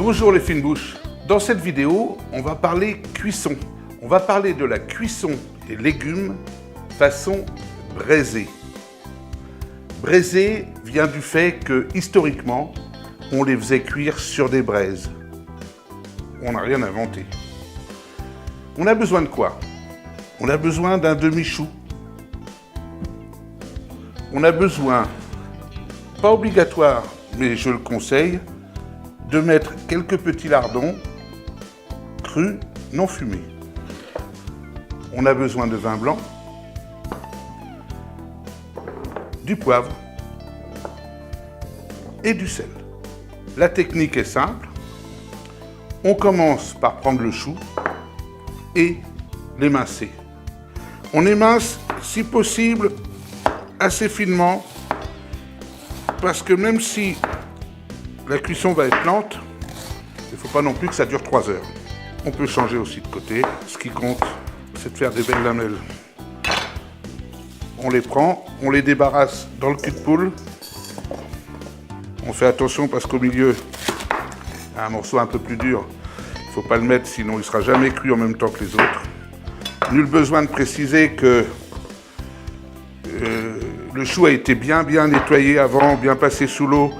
Bonjour les fines bouches. Dans cette vidéo, on va parler cuisson. On va parler de la cuisson des légumes façon braisée. Braisée vient du fait que, historiquement, on les faisait cuire sur des braises. On n'a rien inventé. On a besoin de quoi? On a besoin d'un demi-chou. On a besoin, pas obligatoire, mais je le conseille, de mettre quelques petits lardons crus, non fumés. On a besoin de vin blanc, du poivre et du sel. La technique est simple. On commence par prendre le chou et l'émincer. On émince, si possible, assez finement, parce que même si la cuisson va être lente, il ne faut pas non plus que ça dure 3 heures. On peut changer aussi de côté. Ce qui compte, c'est de faire des belles lamelles. On les prend, on les débarrasse dans le cul de poule. On fait attention parce qu'au milieu, il y a un morceau un peu plus dur. Il ne faut pas le mettre, sinon il ne sera jamais cuit en même temps que les autres. Nul besoin de préciser que le chou a été bien nettoyé avant, bien passé sous l'eau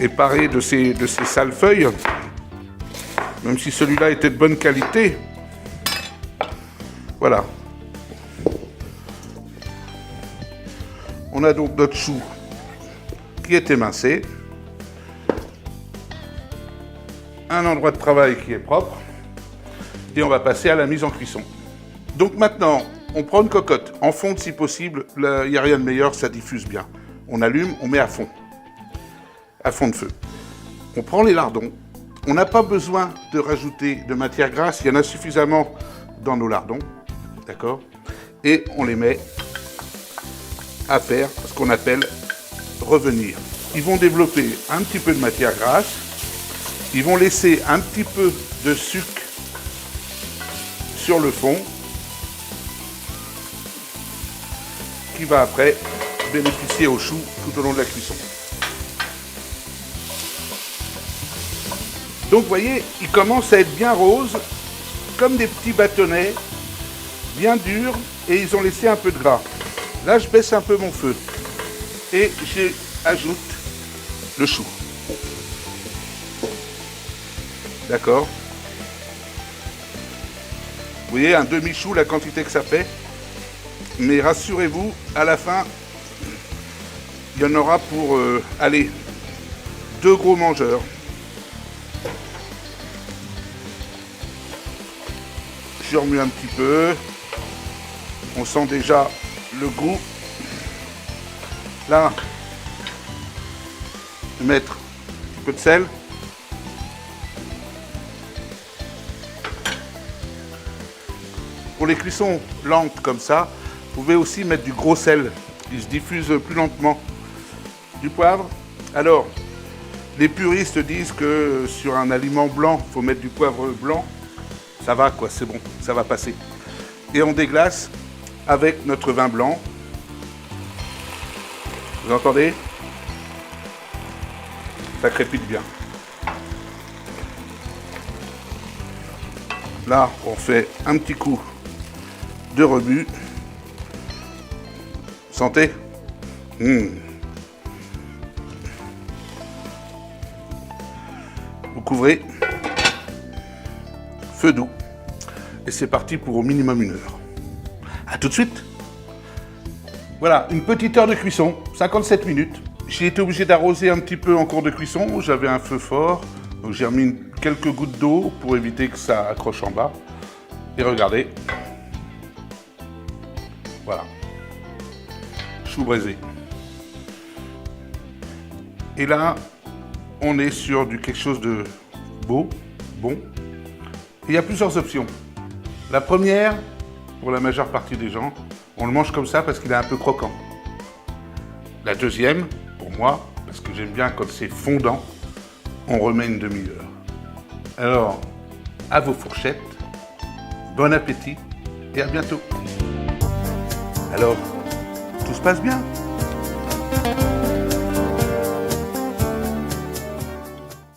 et paré de ces sales feuilles. Même si celui-là était de bonne qualité. Voilà. On a donc notre chou qui est émincé. Un endroit de travail qui est propre. Et on va passer à la mise en cuisson. Donc maintenant, on prend une cocotte en fonte si possible. Il n'y a rien de meilleur, ça diffuse bien. On allume, on met à fond de feu. On prend les lardons. On n'a pas besoin de rajouter de matière grasse. Il y en a suffisamment dans nos lardons. D'accord? Et on les met à faire ce qu'on appelle revenir. Ils vont développer un petit peu de matière grasse. Ils vont laisser un petit peu de sucre sur le fond qui va après bénéficier au chou tout au long de la cuisson. Donc vous voyez, ils commencent à être bien roses, comme des petits bâtonnets, bien durs, et ils ont laissé un peu de gras. Là, je baisse un peu mon feu et j'ajoute le chou. D'accord? Vous voyez, un demi-chou, la quantité que ça fait. Mais rassurez-vous, à la fin, il y en aura pour, allez, 2 gros mangeurs. Je remue un petit peu. On sent déjà le goût. Là, mettre un petit peu de sel. Pour les cuissons lentes comme ça, vous pouvez aussi mettre du gros sel. Il se diffuse plus lentement. Du poivre. Alors, les puristes disent que sur un aliment blanc, il faut mettre du poivre blanc. Ça va quoi, c'est bon, ça va passer. Et on déglace avec notre vin blanc. Vous entendez? Ça crépite bien. Là, on fait un petit coup de rebut. Sentez? Vous couvrez. Feu doux. Et c'est parti pour au minimum 1 heure. A tout de suite. Voilà, une petite heure de cuisson, 57 minutes. J'ai été obligé d'arroser un petit peu en cours de cuisson. J'avais un feu fort, donc j'ai remis quelques gouttes d'eau pour éviter que ça accroche en bas. Et regardez. Voilà. Chou braisé. Et là, on est sur quelque chose de beau, bon. Il y a plusieurs options. La première, pour la majeure partie des gens, on le mange comme ça parce qu'il est un peu croquant. La deuxième, pour moi, parce que j'aime bien quand c'est fondant, on remet une demi-heure. Alors, à vos fourchettes, bon appétit et à bientôt. Alors, tout se passe bien?